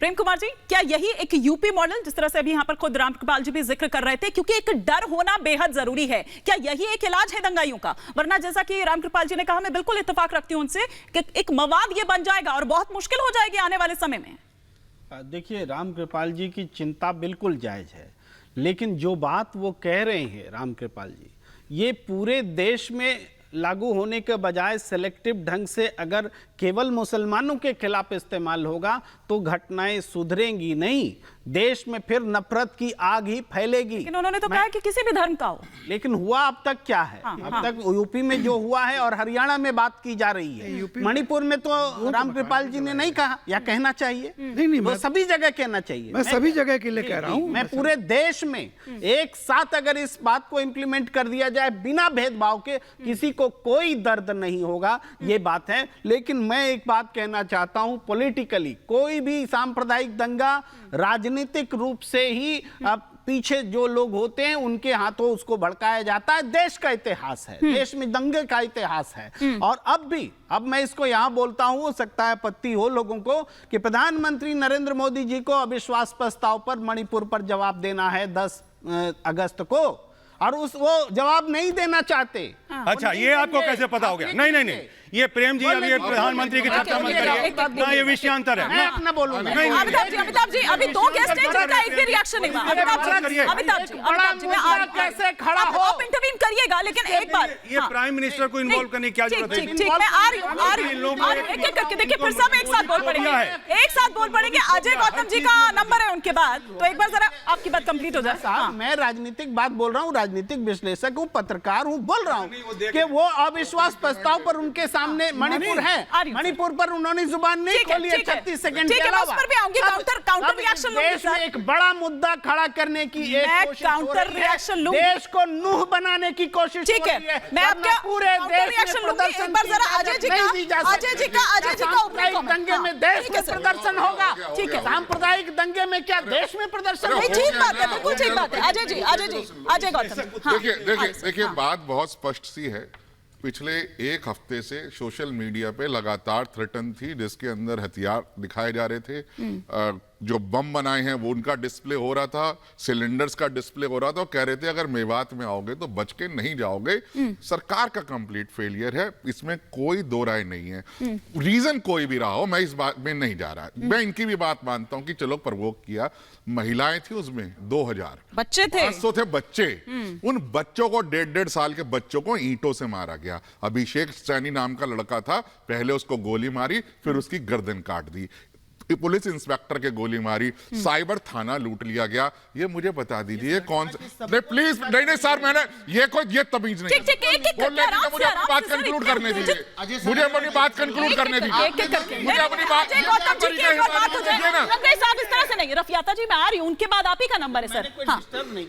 प्रेम कुमार जी, क्या यही एक यूपी मॉडल, जिस तरह से अभी यहाँ पर खुद रामकृपाल जी भी जिक्र कर रहे थे, क्योंकि एक डर होना बेहद जरूरी है, क्या यही एक इलाज है दंगाइयों का? वरना जैसा कि रामकृपाल जी ने कहा, मैं बिल्कुल इत्तेफाक रखती हूं उनसे कि एक मवाद ये बन जाएगा और बहुत मुश्किल हो जाएगी आने वाले समय में। देखिए, रामकृपाल जी की चिंता बिल्कुल जायज है, लेकिन जो बात वो कह रहे हैं रामकृपाल जी, ये पूरे देश में लागू होने के बजाय सेलेक्टिव ढंग से अगर केवल मुसलमानों के खिलाफ इस्तेमाल होगा तो घटनाएं सुधरेंगी नहीं, देश में फिर नफरत की आग ही फैलेगी। लेकिन उन्होंने तो कहा कि किसी भी धर्म का हो। लेकिन हुआ अब तक क्या है? अब तक यूपी में जो हुआ है और हरियाणा में बात की जा रही है, मणिपुर में तो रामकृपाल जी ने नहीं कहा, या कहना चाहिए? नहीं, वो सभी जगह कहना चाहिए। मैं सभी जगह के लिए कह रहा हूँ। मैं पूरे देश में एक साथ अगर इस बात को इंप्लीमेंट कर दिया जाए बिना भेदभाव के, किसी को कोई दर्द नहीं होगा, ये बात है। लेकिन मैं एक बात कहना चाहता हूं, पॉलिटिकली कोई भी सांप्रदायिक दंगा राजनीतिक रूप से ही पीछे जो लोग होते हैं उनके हाथों उसको भड़काया जाता है। देश का इतिहास है, देश में दंगे का इतिहास है। और अब मैं इसको यहां बोलता हूं, हो सकता है आपत्ति हो लोगों को, कि प्रधानमंत्री नरेंद्र मोदी जी को अविश्वास प्रस्ताव पर मणिपुर पर जवाब देना है 10 अगस्त को, और वो जवाब नहीं देना चाहते। अच्छा, ये आपको कैसे पता हो गया? नहीं, ये प्रेम जी अभी प्रधानमंत्री की चर्चा मत करिए ना, ये विषयांतर है। मैं अपना बोलूंगा। अमिताभ जी अभी दो गेस्ट हैं जिनका एक भी रिएक्शन नहीं हुआ। अमिताभ जी कैसे खड़ा हो, आप इंटरवीन करिएगा, लेकिन एक बात, ये प्राइम मिनिस्टर को इन्वॉल्व करने की क्या जरूरत है? ठीक, मैं आ रही हूं। एक-एक करके देखिए, फिर सब एक साथ बोल पड़ेंगे। अजय गौतम जी का नंबर है उनके बाद, तो एक बार जरा आपकी बात कंप्लीट हो जाए। मैं राजनीतिक बात बोल रहा हूँ, राजनीतिक विश्लेषक हूँ, पत्रकार हूँ, बोल रहा हूँ कि वो अविश्वास प्रस्ताव पर उनके सामने मणिपुर है, मणिपुर पर उन्होंने जुबान नहीं खोली है 36 सेकंड के अलावा। काउंटर रिएक्शन देश में एक बड़ा मुद्दा खड़ा करने की एक कोशिश काउंटर रिएक्शन लूं, देश को नूह बनाने की कोशिश हो रही है। मैं आपके पूरे देश में प्रदर्शन एक बार जरा अजय जी का सांप्रदायिक दंगे में देश में प्रदर्शन होगा। ठीक है, सांप्रदायिक दंगे में क्या देश में प्रदर्शन होगा? ठीक बात है, बिल्कुल ठीक बात है। अजय गौतम, देखिए बात बहुत स्पष्ट सी है। पिछले एक हफ्ते से सोशल मीडिया पे लगातार थ्रेटन थी, जिसके अंदर हथियार दिखाए जा रहे थे, जो बम बनाए हैं वो उनका डिस्प्ले हो रहा था, सिलेंडर्स का डिस्प्ले हो रहा था, और कह रहे थे अगर मेवात में आओगे तो बच के नहीं जाओगे। सरकार का कंप्लीट फेलियर है, इसमें कोई दो राय नहीं है। रीजन कोई भी रहा हो, मैं इस बात में नहीं जा रहा। मैं इनकी भी बात मानता हूं कि चलो प्रवोक किया, महिलाएं थी उसमें 2000 बच्चे थे, 500 थे बच्चे। उन बच्चों को 1.5 साल के बच्चों को ईंटों से मारा गया। अभिषेक सैनी नाम का लड़का था, पहले उसको गोली मारी, फिर उसकी गर्दन काट दी, पुलिस इंस्पेक्टर के गोली मारी, साइबर थाना लूट लिया गया। ये मुझे बता दीजिए कौन सा? नहीं प्लीज, नहीं सर, मैंने ये तमीज नहीं। मुझे अपनी बात कंक्लूड करने दीजिए, मुझे अपनी बात कंक्लूड करने दीजिए, मुझे अपनी बात। इस तरह से नहीं, रफियाता जी मैं आ रही हूँ, उनके बाद आप ही का नंबर है सर।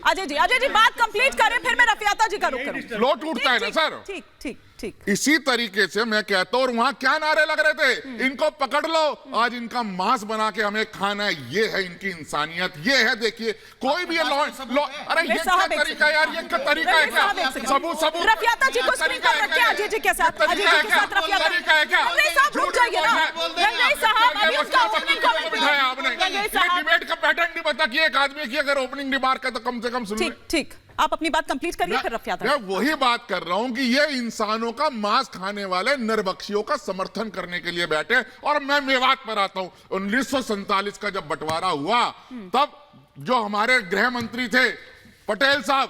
अजय जी बात कंप्लीट करें, फिर मैं रफियाता जी का रुख करूँ। फ्लो टूटता है ना सर। ठीक। इसी तरीके से मैं कहता हूं, और वहां क्या नारे लग रहे थे, इनको पकड़ लो, आज इनका मांस बना के हमें खाना है। ये है इनकी इंसानियत, ये है। देखिए कोई भी लॉ, अरे ये क्या तरीका है यार, ये क्या तरीका है? क्या सबूत रफियाता जी को स्क्रीन पर रखिए, अजय जी के साथ तरीका है क्या? रुक जाइए ना, रंगाई साहब अभी उसका ओपनिंग कमेंट बिठाया आपने। डिबेट का पैटर्न नहीं पता कि एक आदमी की अगर ओपनिंग रिमार्क है तो कम से कम सुनिए। ठीक, आप अपनी बात कंप्लीट करिए, फिर रफियाता। मैं वही बात कर रहा हूं कि ये इंसानों का मांस खाने वाले नरबक्षियों का समर्थन करने के लिए बैठे। और मैं मेवात पर आता हूं, 1947 का जब बंटवारा हुआ, तब जो हमारे गृह मंत्री थे पटेल साहब,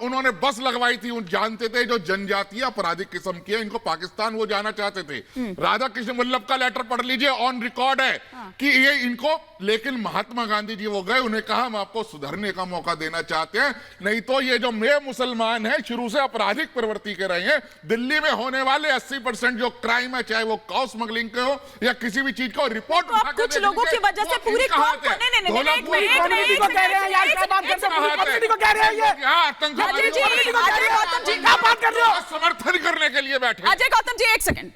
उन्होंने बस लगवाई थी। जानते थे जो जनजातीय आपराधिक किस्म की है, इनको पाकिस्तान वो जाना चाहते थे। राधा कृष्ण वल्लभ का लेटर पढ़ लीजिए, ऑन रिकॉर्ड है कि ये इनको, लेकिन महात्मा गांधी जी वो गए, उन्हें कहा हम आपको सुधरने का मौका देना चाहते हैं, नहीं तो ये जो मैं मुसलमान है शुरू से आपराधिक प्रवृत्ति के रहे हैं। दिल्ली में होने वाले 80% जो क्राइम है, चाहे वो काउ स्मगलिंग के हो या किसी भी चीज का, रिपोर्ट कुछ लोगों की वजह से पूरी समर्थन करने के लिए बैठे। अजय गौतम जी एक सेकंड,